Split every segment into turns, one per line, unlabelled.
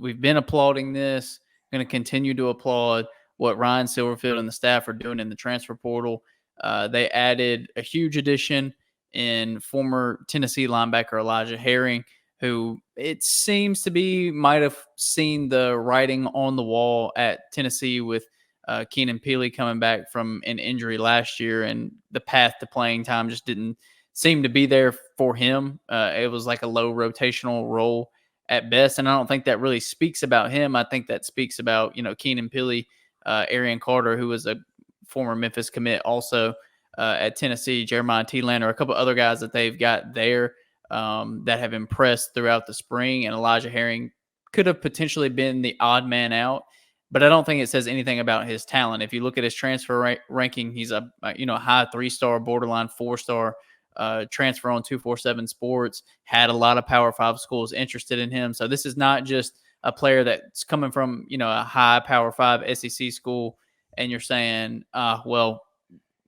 we've been applauding this, going to continue to applaud what Ryan Silverfield and the staff are doing in the transfer portal. They added a huge addition in former Tennessee linebacker Elijah Herring, who it seems to be might have seen the writing on the wall at Tennessee with Keenan Peely coming back from an injury last year, and the path to playing time just didn't seem to be there for him. It was like a low rotational role at best, and I don't think that really speaks about him. I think that speaks about, Keenan Peely, Arian Carter, who was a former Memphis commit also at Tennessee, Jeremiah T. Lander, a couple other guys that they've got there that have impressed throughout the spring, and Elijah Herring could have potentially been the odd man out, but I don't think it says anything about his talent. If you look at his transfer ranking, he's a high 3-star, borderline 4-star transfer on 247 Sports, had a lot of Power 5 schools interested in him. So this is not just a player that's coming from, a high Power 5 SEC school, and you're saying, well,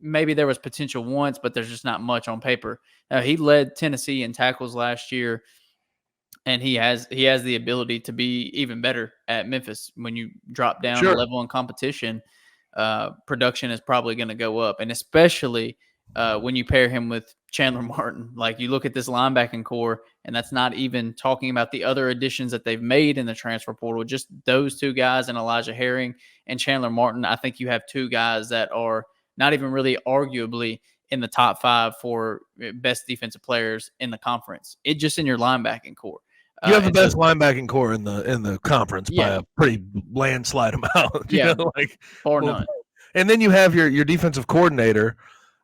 maybe there was potential once, but there's just not much on paper. Now, he led Tennessee in tackles last year, and he has the ability to be even better at Memphis. When you drop down a level in competition, production is probably going to go up, and especially when you pair him with Chandler Martin. Like, you look at this linebacking core, and that's not even talking about the other additions that they've made in the transfer portal. Just those two guys, and Elijah Herring and Chandler Martin. I think you have two guys that are not even really arguably in the top 5 for best defensive players in the conference. It just in your linebacking core.
You have the best linebacking core in the conference by a pretty landslide amount.
Bar none.
And then you have your defensive coordinator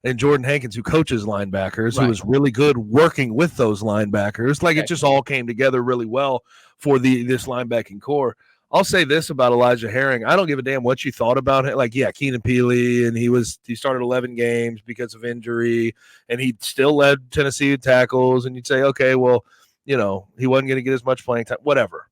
and Jordan Hankins, who coaches linebackers, who is really good working with those linebackers. It just all came together really well for this linebacking core. I'll say this about Elijah Herring. I don't give a damn what you thought about him. Keenan Peely, and he started 11 games because of injury, and he still led Tennessee with tackles, and you'd say, okay, well, he wasn't going to get as much playing time, whatever.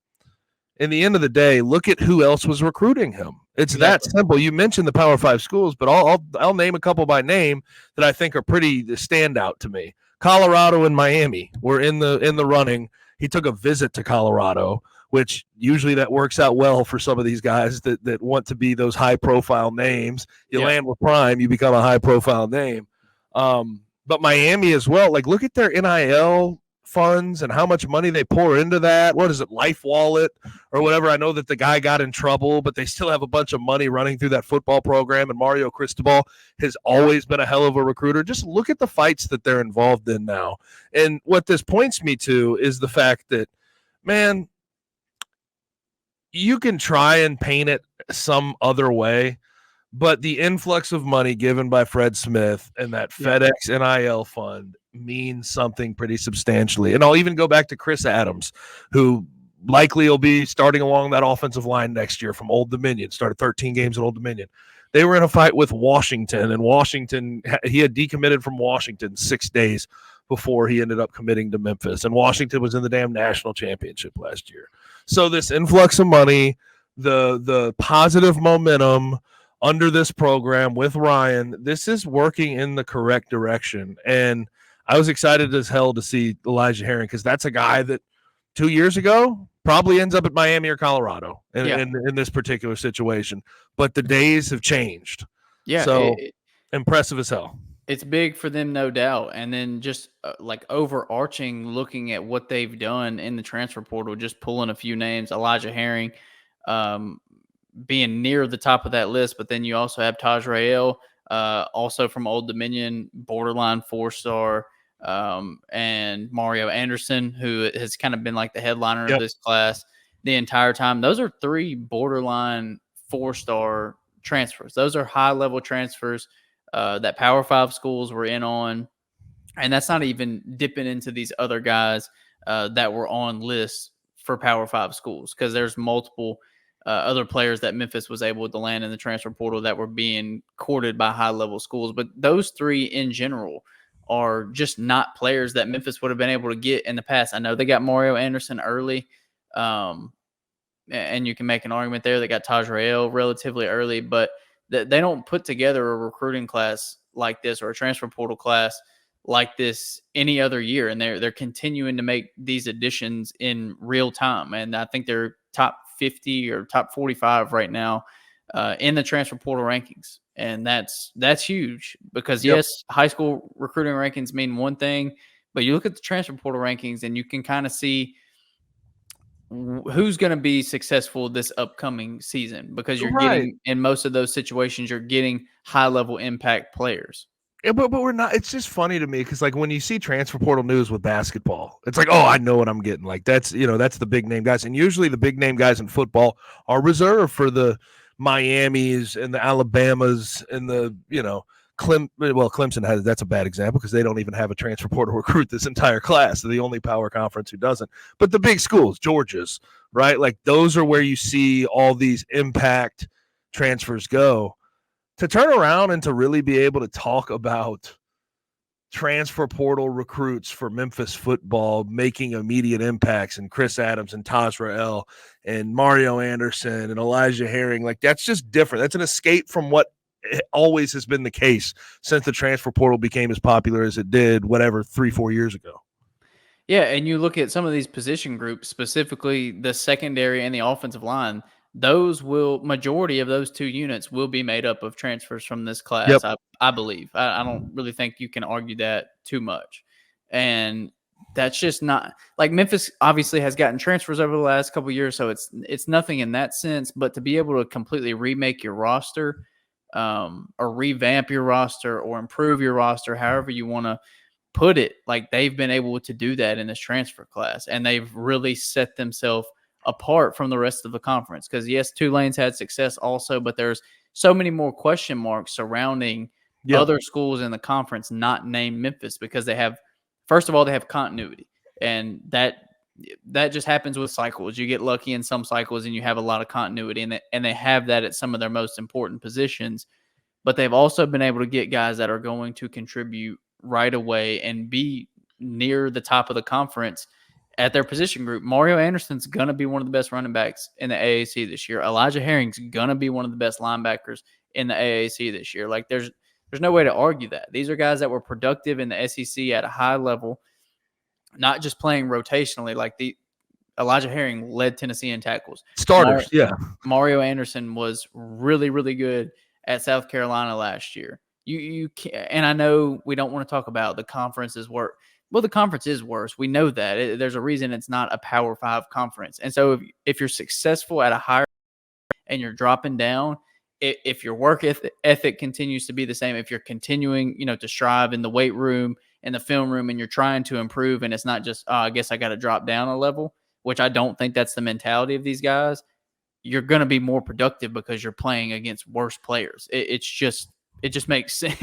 In the end of the day, look at who else was recruiting him. It's that simple. You mentioned the Power 5 schools, but I'll name a couple by name that I think are pretty standout to me. Colorado and Miami were in the running. He took a visit to Colorado, which usually that works out well for some of these guys that want to be those high-profile names. You land with Prime, you become a high-profile name. But Miami as well. Look at their NIL funds and how much money they pour into that. What is it, Life Wallet or whatever? I know that the guy got in trouble, but they still have a bunch of money running through that football program, and Mario Cristobal has always been a hell of a recruiter. Just look at the fights that they're involved in now. And what this points me to is the fact that, man, you can try and paint it some other way, but the influx of money given by Fred Smith and that FedEx NIL fund means something pretty substantially. And I'll even go back to Chris Adams, who likely will be starting along that offensive line next year from Old Dominion, started 13 games at Old Dominion. They were in a fight with Washington, and he had decommitted from Washington 6 days before he ended up committing to Memphis. And Washington was in the damn national championship last year. So this influx of money, the positive momentum under this program with Ryan, this is working in the correct direction. And I was excited as hell to see Elijah Herring, because that's a guy that 2 years ago probably ends up at Miami or Colorado in this particular situation. But the days have changed. Yeah. So impressive as hell.
It's big for them, no doubt. And then just overarching, looking at what they've done in the transfer portal, just pulling a few names, Elijah Herring being near the top of that list. But then you also have Taj Rael, also from Old Dominion, borderline 4-star, and Mario Anderson, who has kind of been like the headliner of this class the entire time. Those are 3 borderline 4-star transfers. Those are high-level transfers that Power 5 schools were in on. And that's not even dipping into these other guys that were on lists for Power 5 schools, because there's multiple other players that Memphis was able to land in the transfer portal that were being courted by high-level schools. But those 3 in general are just not players that Memphis would have been able to get in the past. I know they got Mario Anderson early, and you can make an argument there. They got Taj Rael relatively early, but they don't put together a recruiting class like this or a transfer portal class like this any other year. And they're continuing to make these additions in real time. And I think they're top 50 or top 45 right now in the transfer portal rankings. And that's huge because, yes, high school recruiting rankings mean one thing, but you look at the transfer portal rankings and you can kind of see who's going to be successful this upcoming season because you're getting, in most of those situations, you're getting high-level impact players.
Yeah, but we're not. It's just funny to me because, like, when you see transfer portal news with basketball, it's like, oh, I know what I'm getting. Like, that's the big name guys, and usually the big name guys in football are reserved for the Miamis and the Alabamas and the Clemson has, that's a bad example because they don't even have a transfer portal recruit this entire class. They're the only power conference who doesn't. But the big schools, Georgia's, right? Like, those are where you see all these impact transfers go. To turn around and to really be able to talk about transfer portal recruits for Memphis football making immediate impacts, and Chris Adams and Taj Rael and Mario Anderson and Elijah Herring, like, that's just different. That's an escape from what always has been the case since the transfer portal became as popular as it did, 3-4 years ago.
Yeah, and you look at some of these position groups, specifically the secondary and the offensive line, majority of those two units will be made up of transfers from this class, I believe. I don't really think you can argue that too much. And that's just not – like, Memphis obviously has gotten transfers over the last couple of years, so it's nothing in that sense. But to be able to completely remake your roster or revamp your roster or improve your roster, however you want to put it, like, they've been able to do that in this transfer class, and they've really set themselves apart from the rest of the conference. Because, yes, Tulane's had success also, but there's so many more question marks surrounding other schools in the conference not named Memphis because they have, first of all, they have continuity, and that just happens with cycles. You get lucky in some cycles and you have a lot of continuity, and they have that at some of their most important positions. But they've also been able to get guys that are going to contribute right away and be near the top of the conference at their position group. Mario Anderson's going to be one of the best running backs in the AAC this year. Elijah Herring's going to be one of the best linebackers in the AAC this year. Like, there's no way to argue that. These are guys that were productive in the SEC at a high level, not just playing rotationally. Like, Elijah Herring led Tennessee in tackles.
Starters,
Mario Anderson was really, really good at South Carolina last year. You can't, and I know we don't want to talk about the conference's work. Well, the conference is worse. We know that. There's a reason it's not a Power 5 conference. And so if you're successful at a higher and you're dropping down, if your work ethic continues to be the same, if you're continuing, to strive in the weight room and the film room, and you're trying to improve, and it's not just, I guess I got to drop down a level, which I don't think that's the mentality of these guys, you're going to be more productive because you're playing against worse players. It just makes sense.